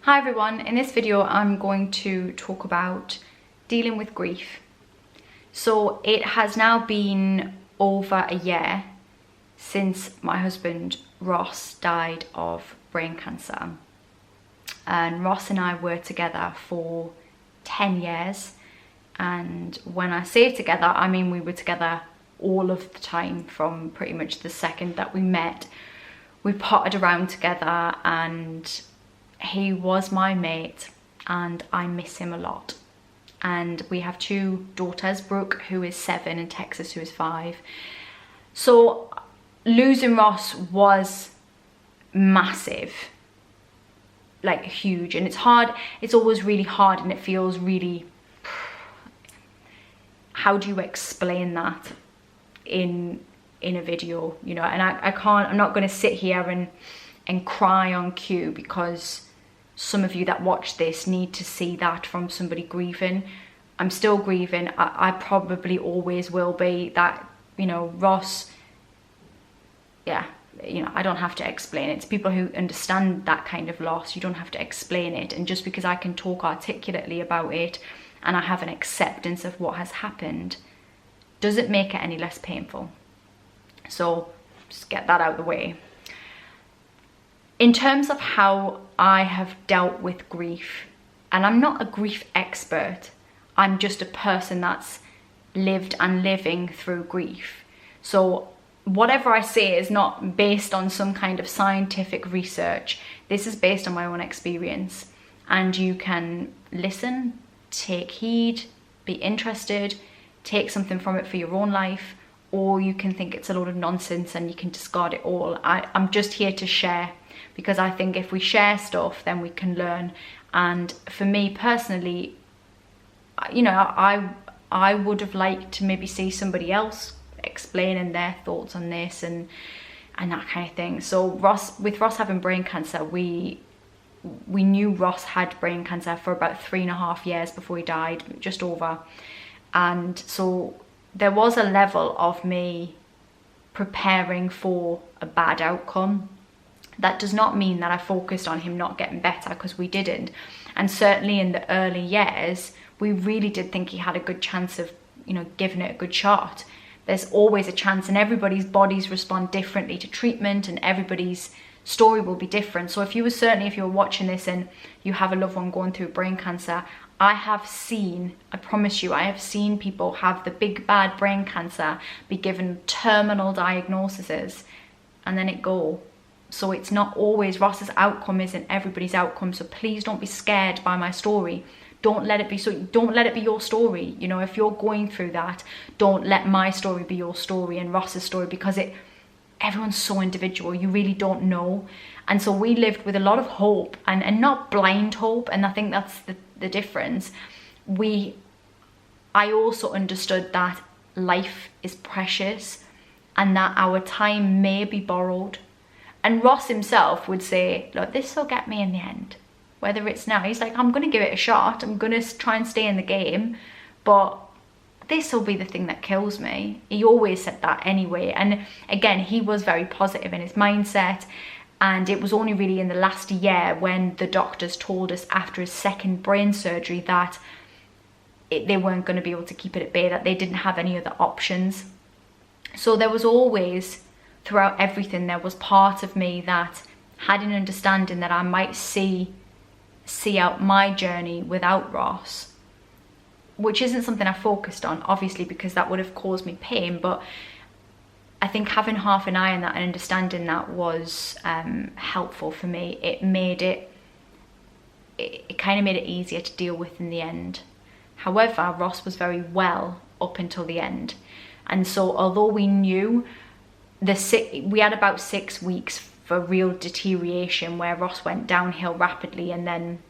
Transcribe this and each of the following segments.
Hi everyone, in this video I'm going to talk about dealing with grief. So it has now been over a year since my husband Ross died of brain cancer, and Ross and I were together for 10 years, and when I say together I mean we were together all of the time. From pretty much the second that we met, we potted around together, and he was my mate and I miss him a lot. And we have two daughters, Brooke who is 7 and Texas who is 5. So losing Ross was massive, like huge, and it's hard. It's always really hard, and it feels really, how do you explain that in a video, you know? And I can't, I'm not going to sit here and cry on cue, because some of you that watch this need to see that from somebody grieving. I'm still grieving. I probably always will be. That, you know, Ross, yeah, you know, I don't have to explain it. It's people who understand that kind of loss. You don't have to explain it. And just because I can talk articulately about it and I have an acceptance of what has happened, doesn't make it any less painful. So just get that out of the way. In terms of how I have dealt with grief, and I'm not a grief expert, I'm just a person that's lived and living through grief. So whatever I say is not based on some kind of scientific research. This is based on my own experience, and you can listen, take heed, be interested, take something from it for your own life, or you can think it's a load of nonsense and you can discard it all. I'm just here to share, because I think if we share stuff, then we can learn. And for me personally, you know, I would have liked to maybe see somebody else explaining their thoughts on this and that kind of thing. So with Ross having brain cancer, we knew Ross had brain cancer for about 3.5 years before he died, just over. And so there was a level of me preparing for a bad outcome. That does not mean that I focused on him not getting better, because we didn't. And certainly in the early years, we really did think he had a good chance of, you know, giving it a good shot. There's always a chance, and everybody's bodies respond differently to treatment, and everybody's story will be different. So if you're watching this and you have a loved one going through brain cancer, I promise you, I have seen people have the big bad brain cancer, be given terminal diagnoses, and then it go. So it's not always, Ross's outcome isn't everybody's outcome. So please don't be scared by my story. Don't let it be your story. You know, if you're going through that, don't let my story be your story and Ross's story, because everyone's so individual. You really don't know. And so we lived with a lot of hope, and not blind hope. And I think that's the difference. I also understood that life is precious and that our time may be borrowed. And Ross himself would say, look, this will get me in the end. Whether it's now, he's like, I'm going to give it a shot. I'm going to try and stay in the game, but this will be the thing that kills me. He always said that anyway. And again, he was very positive in his mindset. And it was only really in the last year when the doctors told us after his second brain surgery that they weren't going to be able to keep it at bay, that they didn't have any other options. So there was always, throughout everything, there was part of me that had an understanding that I might see out my journey without Ross, which isn't something I focused on, obviously, because that would have caused me pain. But I think having half an eye on that and understanding that was helpful for me. It kind of made it easier to deal with in the end. However, Ross was very well up until the end. And so although we knew we had about 6 weeks for real deterioration, where Ross went downhill rapidly and then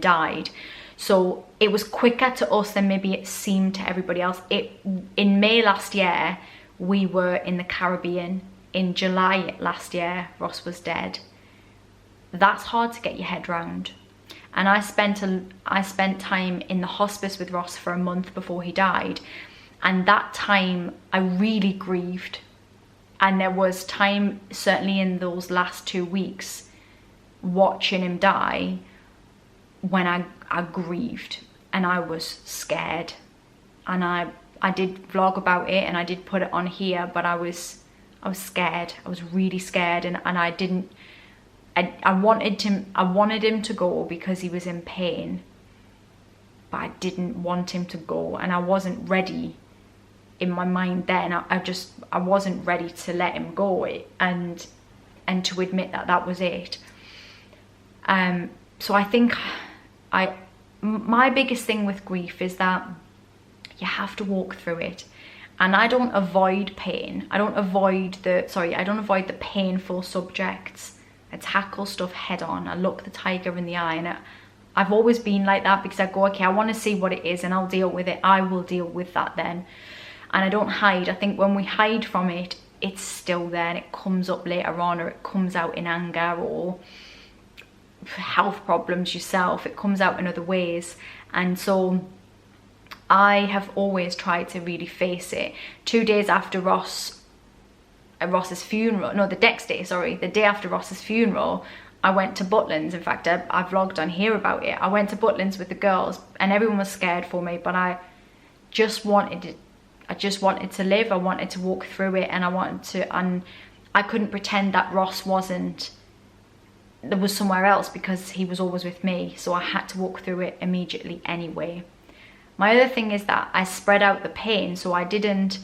died. So it was quicker to us than maybe it seemed to everybody else. In May last year, we were in the Caribbean. In July last year, Ross was dead. That's hard to get your head round. And I spent time in the hospice with Ross for a month before he died. And that time I really grieved. And there was time, certainly in those last 2 weeks, watching him die when I grieved, and I was scared. And I did vlog about it, and I did put it on here, but I was scared. I was really scared, and I wanted him to go because he was in pain, but I didn't want him to go, and I wasn't ready in my mind then. I wasn't ready to let him go, and to admit that that was it. So I think my biggest thing with grief is that you have to walk through it. And I don't avoid pain. I don't avoid the painful subjects. I tackle stuff head on. I look the tiger in the eye, and I've always been like that, because I go, okay, I want to see what it is and I'll deal with it. I will deal with that then. And I don't hide. I think when we hide from it, it's still there, and it comes up later on, or it comes out in anger or health problems yourself. It comes out in other ways. And so I have always tried to really face it. 2 days after Ross's funeral, no, the next day, sorry, the day after Ross's funeral, I went to Butlins. In fact, I vlogged on here about it. I went to Butlins with the girls, and everyone was scared for me, but I just wanted to live. I wanted to walk through it, and I couldn't pretend that Ross there was somewhere else, because he was always with me. So I had to walk through it immediately anyway. My other thing is that I spread out the pain, so I didn't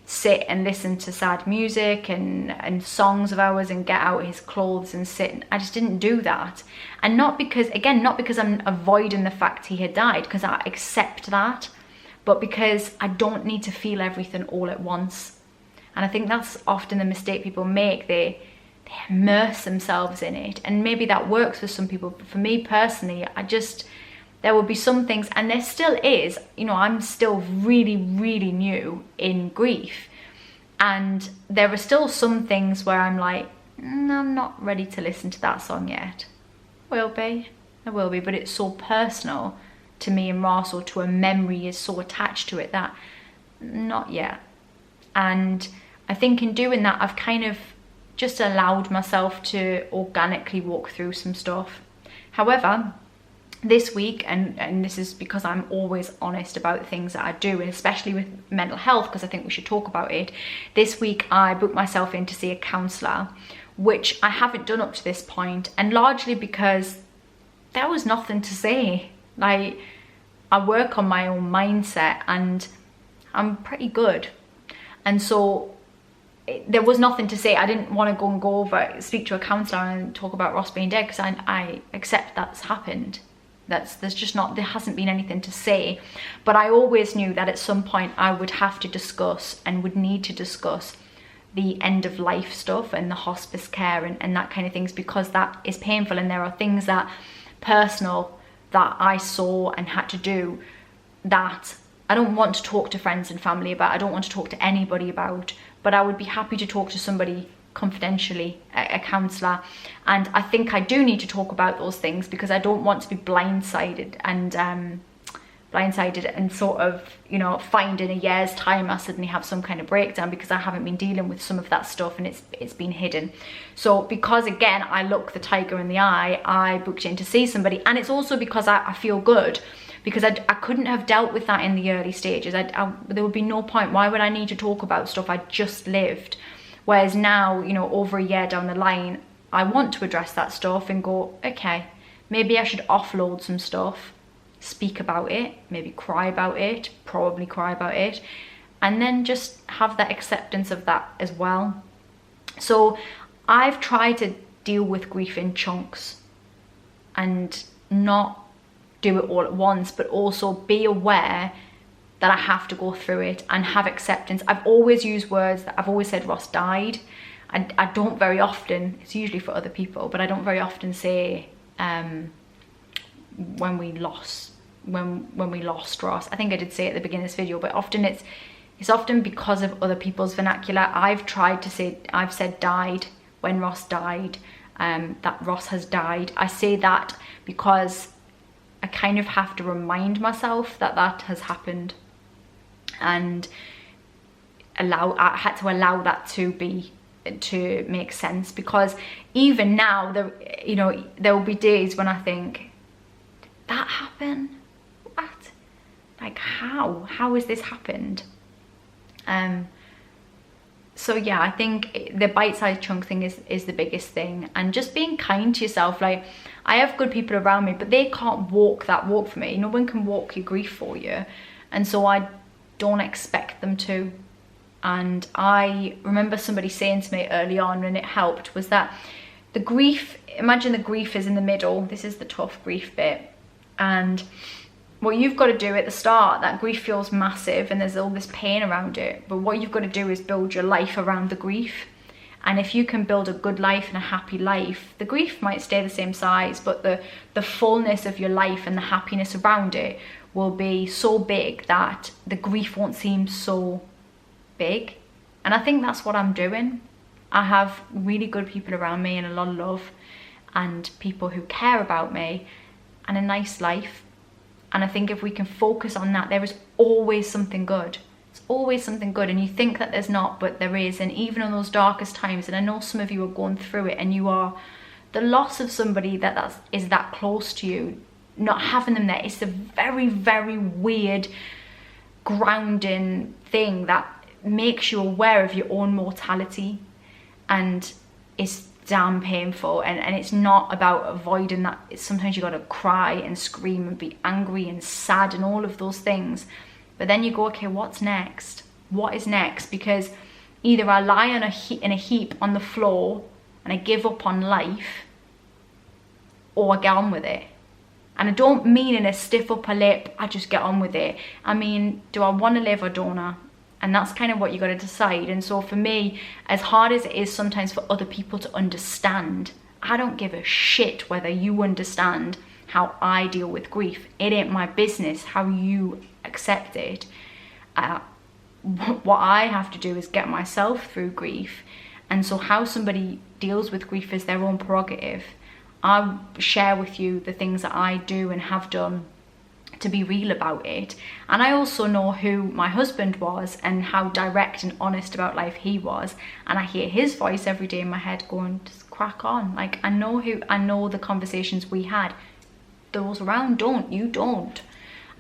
sit and listen to sad music and songs of ours and get out his clothes and sit. I just didn't do that. And not because I'm avoiding the fact he had died, because I accept that, but because I don't need to feel everything all at once. And I think that's often the mistake people make. They immerse themselves in it, and maybe that works for some people, but for me personally, there will be some things, and there still is, I'm still really, really new in grief, and there are still some things where I'm like, I'm not ready to listen to that song yet. I will be, but it's so personal to me and Ross, or to a memory is so attached to it, that not yet. And I think in doing that, I've kind of just allowed myself to organically walk through some stuff. However, this week, and this is because I'm always honest about things that I do, and especially with mental health, because I think we should talk about it. This week I booked myself in to see a counsellor, which I haven't done up to this point, and largely because there was nothing to say. Like, I work on my own mindset, and I'm pretty good, and so there was nothing to say. I didn't want to go speak to a counsellor and talk about Ross being dead, because I accept that's happened. There hasn't been anything to say. But I always knew that at some point I would have to discuss, and would need to discuss, the end of life stuff and the hospice care and that kind of things, because that is painful, and there are things that personal that I saw and had to do that I don't want to talk to friends and family about. I don't want to talk to anybody about, but I would be happy to talk to somebody confidentially, a counsellor. And I think I do need to talk about those things, because I don't want to be blindsided and sort of, find in a year's time I suddenly have some kind of breakdown because I haven't been dealing with some of that stuff, and it's been hidden. So because, again, I look the tiger in the eye, I booked in to see somebody. And it's also because I feel good, because I couldn't have dealt with that in the early stages. There would be no point. Why would I need to talk about stuff I just lived? Whereas now, over a year down the line, I want to address that stuff and go, okay, maybe I should offload some stuff, speak about it, maybe cry about it, probably cry about it, and then just have that acceptance of that as well. So I've tried to deal with grief in chunks and not do it all at once, but also be aware that I have to go through it and have acceptance. I've always used words that I've always said Ross died. I don't very often, it's usually for other people, but I don't very often say when we lost Ross. I think I did say it at the beginning of this video, but often it's often because of other people's vernacular. I've said died when Ross died, that Ross has died. I say that because I kind of have to remind myself that that has happened, and I had to allow that to be to make sense, because even now there, you know, there will be days when I think, did that happen? What? Like, how has this happened? So yeah, I think the bite-sized chunk thing is the biggest thing, and just being kind to yourself. Like, I have good people around me, but they can't walk that walk for me. No one can walk your grief for you, and so I don't expect them to. And I remember somebody saying to me early on, and it helped, was that the grief, imagine the grief is in the middle. This is the tough grief bit, and what you've got to do at the start, that grief feels massive and there's all this pain around it, but what you've got to do is build your life around the grief. And if you can build a good life and a happy life, the grief might stay the same size, but the fullness of your life and the happiness around it will be so big that the grief won't seem so big. And I think that's what I'm doing. I have really good people around me and a lot of love and people who care about me and a nice life. And I think if we can focus on that, there is always something good. It's always something good, and you think that there's not, but there is. And even in those darkest times, and I know some of you are going through it, and you are, the loss of somebody that is that close to you, not having them there, it's a very, very weird grounding thing that makes you aware of your own mortality, and it's damn painful. And it's not about avoiding that. It's sometimes you got to cry and scream and be angry and sad and all of those things, but then you go, okay, what's next? What is next? Because either I lie on in a heap on the floor and I give up on life, or I get on with it. And I don't mean in a stiff upper lip, I just get on with it. I mean, do I want to live or don't I? And that's kind of what you got to decide. And so for me, as hard as it is sometimes for other people to understand, I don't give a shit whether you understand how I deal with grief. It ain't my business how you accept it. What I have to do is get myself through grief. And so how somebody deals with grief is their own prerogative. I share with you the things that I do and have done to be real about it. And I also know who my husband was and how direct and honest about life he was, and I hear his voice every day in my head going, just crack on. Like, I know the conversations we had. Those around don't, you don't.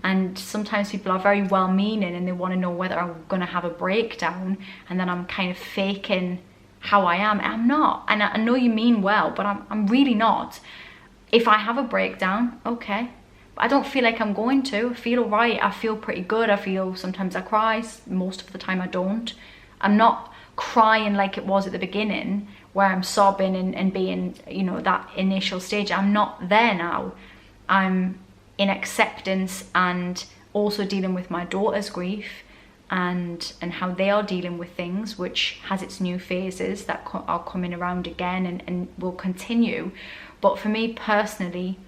And sometimes people are very well meaning and they want to know whether I'm gonna have a breakdown, and then I'm kind of faking how I am. I'm not. And I know you mean well, but I'm really not. If I have a breakdown, okay, I don't feel like I'm going to. I feel all right. I feel pretty good. I feel sometimes I cry. Most of the time I don't. I'm not crying like it was at the beginning where I'm sobbing and being, you know, that initial stage. I'm not there now. I'm in acceptance and also dealing with my daughter's grief and how they are dealing with things, which has its new phases that are coming around again and will continue. But for me personally,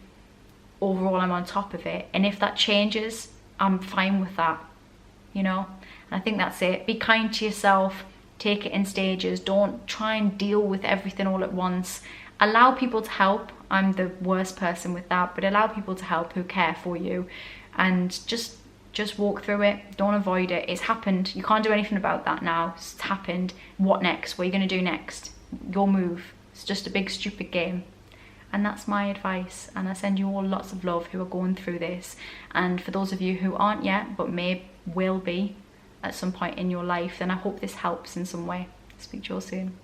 overall, I'm on top of it, and if that changes, I'm fine with that, you know. And I think that's it. Be kind to yourself, take it in stages. Don't try and deal with everything all at once. Allow people to help. I'm the worst person with that, but allow people to help who care for you, and just walk through it. Don't avoid it. It's happened. You can't do anything about that now. It's happened. What next? What are you going to do next? Your move. It's just a big stupid game. And that's my advice, and I send you all lots of love who are going through this. And for those of you who aren't yet but will be at some point in your life, then I hope this helps in some way. Speak to you all soon.